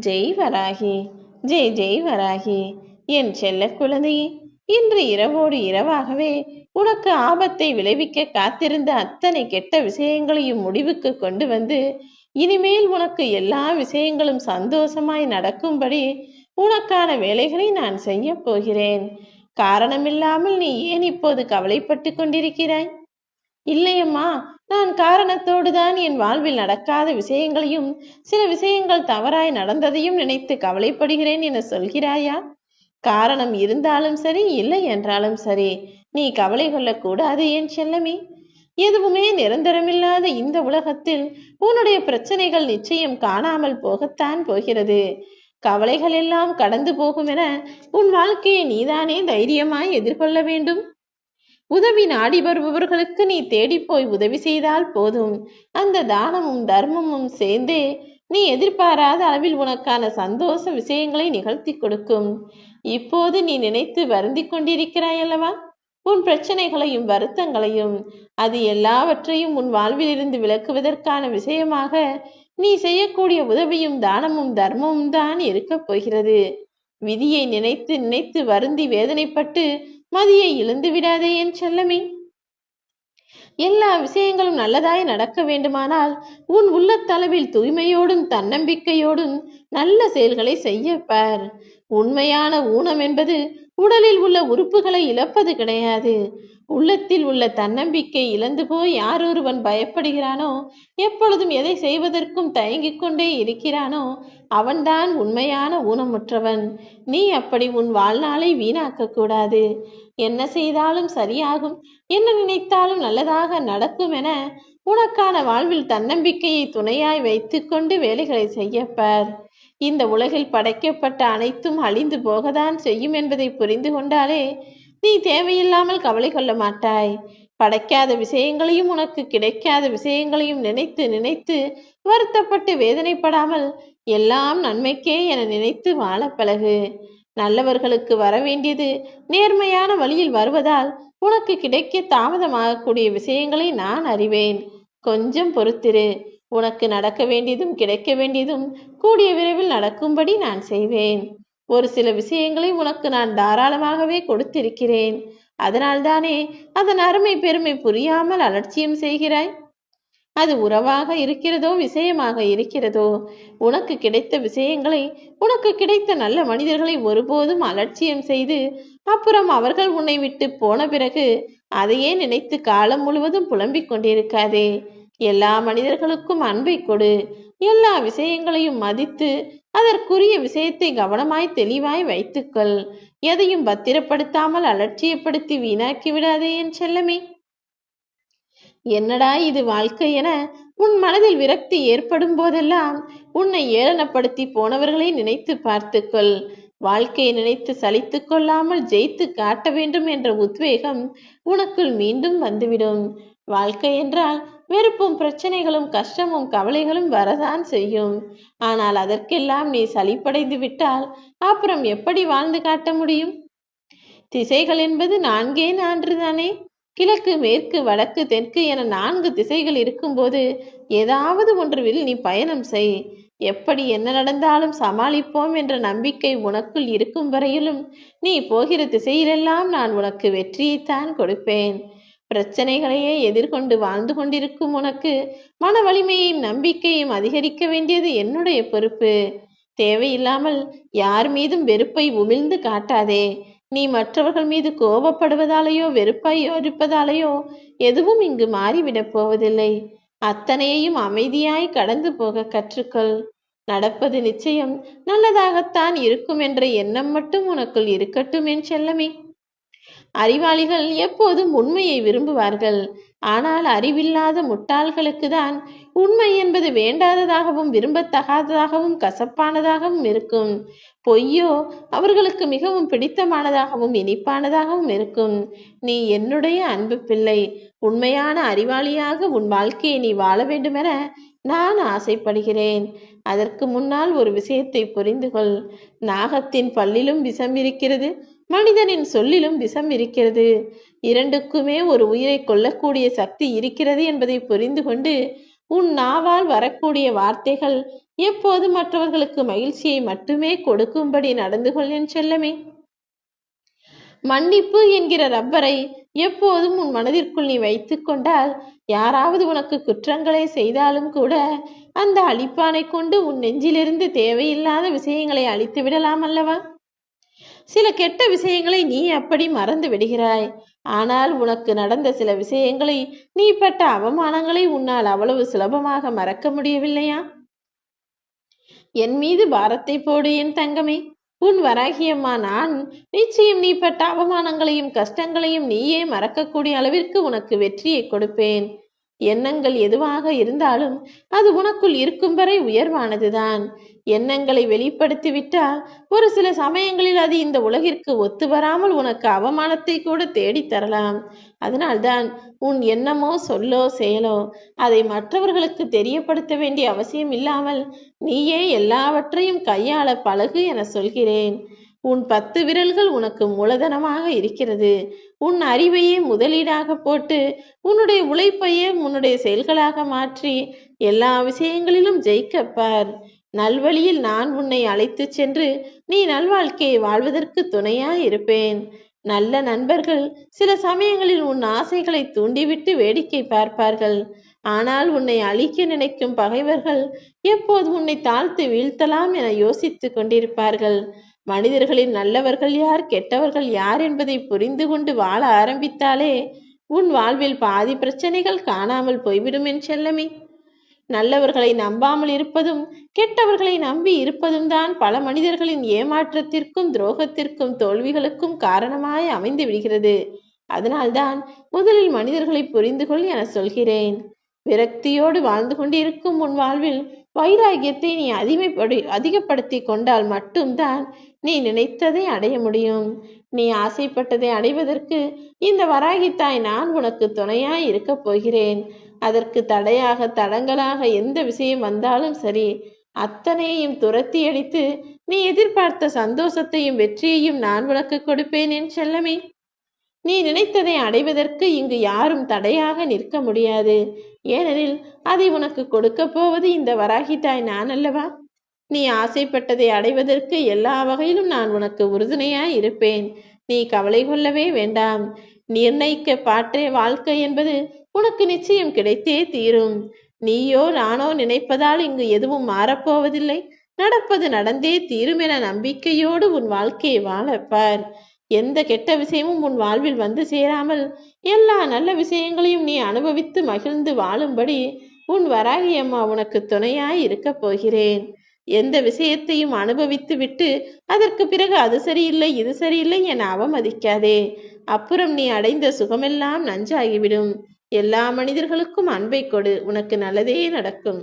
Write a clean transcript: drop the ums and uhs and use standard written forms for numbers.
ஜெய் வராகி, ஜெய் ஜெய் வராகி. என் செல்ல குழந்தையே, இன்று இரவோடு இரவாகவே உனக்கு ஆபத்தை விளைவிக்க காத்திருந்த அத்தனை கெட்ட விஷயங்களையும் முடிவுக்கு கொண்டு வந்து இனிமேல் உனக்கு எல்லா விஷயங்களும் சந்தோஷமாய் நடக்கும்படி உனக்கான வேலைகளை நான் செய்ய போகிறேன். காரணமில்லாமல் நீ ஏன் இப்போது கவலைப்பட்டு கொண்டிருக்கிறாய்? இல்லையம்மா, நான் காரணத்தோடு தான் என் வாழ்வில் நடக்காத விஷயங்களையும் சில விஷயங்கள் தவறாய் நடந்ததையும் நினைத்து கவலைப்படுகிறேன் என சொல்கிறாயா? காரணம் இருந்தாலும் சரி, இல்லை என்றாலும் சரி, நீ கவலை கொள்ளக்கூடாது என் செல்லமே. எதுவுமே நிரந்தரமில்லாத இந்த உலகத்தில் உன்னுடைய பிரச்சனைகள் நிச்சயம் காணாமல் போகத்தான் போகிறது. கவலைகள் எல்லாம் கடந்து போகும் என உன் வாழ்க்கையை நீதானே தைரியமாய் எதிர்கொள்ள வேண்டும். உதவி நாடி வருபவர்களுக்கு நீ தேடிப்போய் உதவி செய்தால் போதும். அந்த தானமும் தர்மமும் சேர்ந்தே நீ எதிர்பாராத அளவில் உனக்கான சந்தோஷ விஷயங்களை நிகழ்த்தி கொடுக்கும். இப்போது நீ நினைத்து வருந்தி கொண்டிருக்கிறாய் அல்லவா? உன் பிரச்சனைகளையும் வருத்தங்களையும், அது எல்லாவற்றையும் உன் வாழ்விலிருந்து விலக்குவதற்கான விஷயமாக நீ செய்யக்கூடிய உதவியும் தானமும் தர்மமும் தான் இருக்கப் போகிறது. விதியை நினைத்து நினைத்து வருந்தி வேதனைப்பட்டு மதியை இழந்து விடாதே என் செல்லமே. எல்லா விஷயங்களும் நல்லதாய் நடக்க வேண்டுமானால் உன் உள்ளத்தளவில் தூய்மையோடும் தன்னம்பிக்கையோடும் நல்ல செயல்களை செய்ய பார். உண்மையான ஊனம் என்பது உடலில் உள்ள உறுப்புகளை இழப்பது கிடையாது. உள்ளத்தில் உள்ள தன்னம்பிக்கை இழந்து போய் யாரொருவன் பயப்படுகிறானோ, எப்பொழுதும் எதை செய்வதற்கும் தயங்கிக் கொண்டே இருக்கிறானோ, அவன்தான் உண்மையான ஊனமுற்றவன். நீ அப்படி உன் வாழ்நாளை வீணாக்க கூடாது. என்ன செய்தாலும் சரியாகும், என்ன நினைத்தாலும் நல்லதாக நடக்கும் என உனக்கான வாழ்வில் தன்னம்பிக்கையை துணையாய் வைத்து கொண்டு வேலைகளை செய்யப்பார். இந்த உலகில் படைக்கப்பட்ட அனைத்தும் அழிந்து போகத்தான் செய்யும் என்பதை புரிந்து கொண்டாலே நீ தேவையில்லாமல் கவலை கொள்ள மாட்டாய். படைக்காத விஷயங்களையும் உனக்கு கிடைக்காத விஷயங்களையும் நினைத்து நினைத்து வருத்தப்பட்டு வேதனைப்படாமல் எல்லாம் நன்மைக்கே என நினைத்து வாழ பழகு. நல்லவர்களுக்கு வர வேண்டியது நேர்மையான வழியில் வருவதால் உனக்கு கிடைக்க தாமதமாகக்கூடிய விஷயங்களை நான் அறிவேன். கொஞ்சம் பொறுத்திரு. உனக்கு நடக்க வேண்டியதும் கிடைக்க வேண்டியதும் கூடிய விரைவில் நடக்கும்படி நான் செய்வேன். ஒரு சில விஷயங்களை உனக்கு நான் தாராளமாகவே கொடுத்திருக்கிறேன். அதனால்தானே அதன் அருமை பெருமை புரியாமல் அலட்சியம் செய்கிறாய். அது உறவாக இருக்கிறதோ விஷயமாக இருக்கிறதோ, உனக்கு கிடைத்த விஷயங்களை, உனக்கு கிடைத்த நல்ல மனிதர்களை ஒருபோதும் அலட்சியம் செய்து அப்புறம் அவர்கள் உன்னை விட்டு போன பிறகு அதையே நினைத்து காலம் முழுவதும் புலம்பிக் கொண்டிருக்காதே. எல்லா மனிதர்களுக்கும் அன்பை கொடு. எல்லா விஷயங்களையும் மதித்து அதற்குரிய விஷயத்தை கவனமாய் தெளிவாய் வைத்துக்கொள். எதையும் பத்திரப்படுத்தாமல் அலட்சியப்படுத்தி வீணாக்கி விடாதே என் செல்லமே. என்னடா இது வாழ்க்கை என உன் மனதில் விரக்தி ஏற்படும் போதெல்லாம் உன்னை ஏளனப்படுத்தி போனவர்களை நினைத்து பார்த்துக்கொள். வாழ்க்கையை நினைத்து சலித்து கொள்ளாமல் ஜெயித்து காட்ட வேண்டும் என்ற உத்வேகம் உனக்குள் மீண்டும் வந்துவிடும். வாழ்க்கை என்றால் வெறுப்பும் பிரச்சனைகளும் கஷ்டமும் கவலைகளும் வரதான் செய்யும். ஆனால் அதற்கெல்லாம் நீ சலிப்படைந்து விட்டால் அப்புறம் எப்படி வாழ்ந்து காட்ட முடியும்? திசைகள் என்பது 4 தானே. கிழக்கு மேற்கு வடக்கு தெற்கு என 4 திசைகள் இருக்கும்போது ஏதாவது ஒன்றில் நீ பயணம் செய். எப்படி என்ன நடந்தாலும் சமாளிப்போம் என்ற நம்பிக்கை உனக்குள் இருக்கும் வரையிலும் நீ போகிற திசையிலெல்லாம் நான் உனக்கு வெற்றியைத்தான் கொடுப்பேன். பிரச்சனைகளையே எதிர்கொண்டு வாழ்ந்து கொண்டிருக்கும் உனக்கு மன வலிமையையும் நம்பிக்கையும் அதிகரிக்க வேண்டியது என்னுடைய பொறுப்பு. தேவையில்லாமல் யார் மீதும் வெறுப்பை உமிழ்ந்து காட்டாதே. நீ மற்றவர்கள் மீது கோபப்படுவதாலேயோ வெறுப்பாய் இருப்பதாலேயோ எதுவும் இங்கு மாறிவிடப் போவதில்லை. அத்தனையையும் அமைதியாய் கடந்து போக கற்றுக்கொள். நடப்பது நிச்சயம் நல்லதாகத்தான் இருக்கும் என்ற எண்ணம் மட்டும் உனக்குள் இருக்கட்டும் என் செல்லமே. அறிவாளிகள் எப்போதும் உண்மையை விரும்புவார்கள். ஆனால் அறிவில்லாத முட்டாள்களுக்கு தான் உண்மை என்பது வேண்டாததாகவும் விரும்பத்தகாததாகவும் கசப்பானதாகவும் இருக்கும். பொய்யோ அவர்களுக்கு மிகவும் பிடித்தமானதாகவும் இனிப்பானதாகவும் இருக்கும். நீ என்னுடைய அன்பு பிள்ளை. உண்மையான அறிவாளியாக உன் வாழ்க்கையை நீ வாழ வேண்டுமென நான் ஆசைப்படுகிறேன். அதற்கு முன்னால் ஒரு விஷயத்தை புரிந்து கொள். நாகத்தின் பல்லிலும் விஷம் இருக்கிறது, மனிதனின் சொல்லிலும் விஷம் இருக்கிறது. இரண்டுக்குமே ஒரு உயிரை கொல்லக்கூடிய சக்தி இருக்கிறது என்பதை புரிந்து கொண்டு உன் நாவால் வரக்கூடிய வார்த்தைகள் எப்போது மற்றவர்களுக்கு மகிழ்ச்சியை மட்டுமே கொடுக்கும்படி நடந்து கொள் என் செல்லமே. மன்னிப்பு என்கிற ரப்பரை எப்போதும் உன் மனதிற்குள் நீ வைத்து கொண்டால், யாராவது உனக்கு குற்றங்களை செய்தாலும் கூட அந்த அழிப்பானை கொண்டு உன் நெஞ்சிலிருந்து தேவையில்லாத விஷயங்களை அழித்து விடலாம் அல்லவா? சில கெட்ட விஷயங்களை நீ அப்படி மறந்து விடுகிறாய். ஆனால் உனக்கு நடந்த சில விஷயங்களை, நீ பட்ட அவமானங்களை உன்னால் அவ்வளவு சுலபமாக மறக்க முடியவில்லையா? என் மீது பாரத்தை போடு என் தங்கமே. உன் வராகியம்மா நான் நிச்சயம் நீ பட்ட அவமானங்களையும் கஷ்டங்களையும் நீயே மறக்கக்கூடிய அளவிற்கு உனக்கு வெற்றியை கொடுப்பேன். எண்ணங்கள் எதுவாக இருந்தாலும் அது உனக்குள் இருக்கும் வரை உயர்வானதுதான். எண்ணங்களை வெளிப்படுத்திவிட்டால் ஒரு சில சமயங்களில் அது இந்த உலகிற்கு ஒத்து வராமல் உனக்கு அவமானத்தை கூட தேடி தரலாம். அதனால்தான் உன் எண்ணமோ சொல்லோ செயலோ அதை மற்றவர்களுக்கு தெரியப்படுத்த வேண்டிய அவசியம் இல்லாமல் நீயே எல்லாவற்றையும் கையாள பழகு என சொல்கிறேன். உன் 10 விரல்கள் உனக்கு மூலதனமாக இருக்கிறது. உன் அறிவையே முதலீடாக போட்டு உன்னுடைய உழைப்பையே உன்னுடைய செயல்களாக மாற்றி எல்லா விஷயங்களிலும் ஜெயிக்கப்பார். நல்வழியில் நான் உன்னை அழைத்து சென்று நீ நல்வாழ்க்கையை வாழ்வதற்கு துணையாய் இருப்பேன். நல்ல நண்பர்கள் சில சமயங்களில் உன் ஆசைகளை தூண்டிவிட்டு வேடிக்கை பார்ப்பார்கள். ஆனால் உன்னை அழிக்க நினைக்கும் பகைவர்கள் எப்போது உன்னை தாழ்த்து வீழ்த்தலாம் என யோசித்து கொண்டிருப்பார்கள். மனிதர்களின் நல்லவர்கள் யார் கெட்டவர்கள் யார் என்பதை புரிந்து கொண்டு வாழ ஆரம்பித்தாலே உன் வாழ்வில் பாதி பிரச்சனைகள் காணாமல் போய்விடும் என் செல்லமே. நல்லவர்களை நம்பாமல் இருப்பதும் கெட்டவர்களை நம்பி இருப்பதும் தான் பல மனிதர்களின் ஏமாற்றத்திற்கும் துரோகத்திற்கும் தோல்விகளுக்கும் காரணமாய் அமைந்து விடுகிறது. அதனால்தான் முதலில் மனிதர்களை புரிந்து கொள் என சொல்கிறேன். விரக்தியோடு வாழ்ந்து கொண்டிருக்கும் உன் வாழ்வில் வைராகியத்தை நீ அதிகப்படுத்தி கொண்டால் மட்டும்தான் நீ நினைத்ததை அடைய முடியும். நீ ஆசைப்பட்டதை அடைவதற்கு இந்த வராகித்தாய் நான் உனக்கு துணையாய் இருக்க போகிறேன். அதற்கு தடையாக தடங்களாக எந்த விஷயம் வந்தாலும் சரி, அத்தனையும் துரத்தி அடித்து நீ எதிர்பார்த்த சந்தோஷத்தையும் வெற்றியையும் நான் உனக்கு கொடுப்பேன் என் செல்லமே. நீ நினைத்ததை அடைவதற்கு இங்கு யாரும் தடையாக நிற்க முடியாது. ஏனெனில் அதை உனக்கு கொடுக்க போவது இந்த வராகித்தாய் நான் அல்லவா? நீ ஆசைப்பட்டதை அடைவதற்கு எல்லா வகையிலும் நான் உனக்கு உறுதுணையாய் இருப்பேன். நீ கவலை கொள்ளவே வேண்டாம். நிர்ணயிக்க பாற்றே வாழ்க்கை என்பது உனக்கு நிச்சயம் கிடைத்தே தீரும். நீயோ நானோ நினைப்பதால் இங்கு எதுவும் மாறப்போவதில்லை. நடப்பது நடந்தே தீரும் என நம்பிக்கையோடு உன் வாழ்க்கையை வாழப்பார். எந்த கெட்ட விஷயமும் உன் வாழ்வில் வந்து சேராமல் எல்லா நல்ல விஷயங்களையும் நீ அனுபவித்து மகிழ்ந்து வாழும்படி உன் வராகி அம்மா உனக்கு துணையாய் இருக்க போகிறேன். எந்த விஷயத்தையும் அனுபவித்து விட்டு அதற்கு பிறகு அது சரியில்லை இது சரியில்லை என அவமதிக்காதே. அப்புறம் நீ அடைந்த சுகமெல்லாம் நஞ்சாகிவிடும். எல்லா மனிதர்களுக்கும் அன்பை கொடு, உனக்கு நல்லதே நடக்கும்.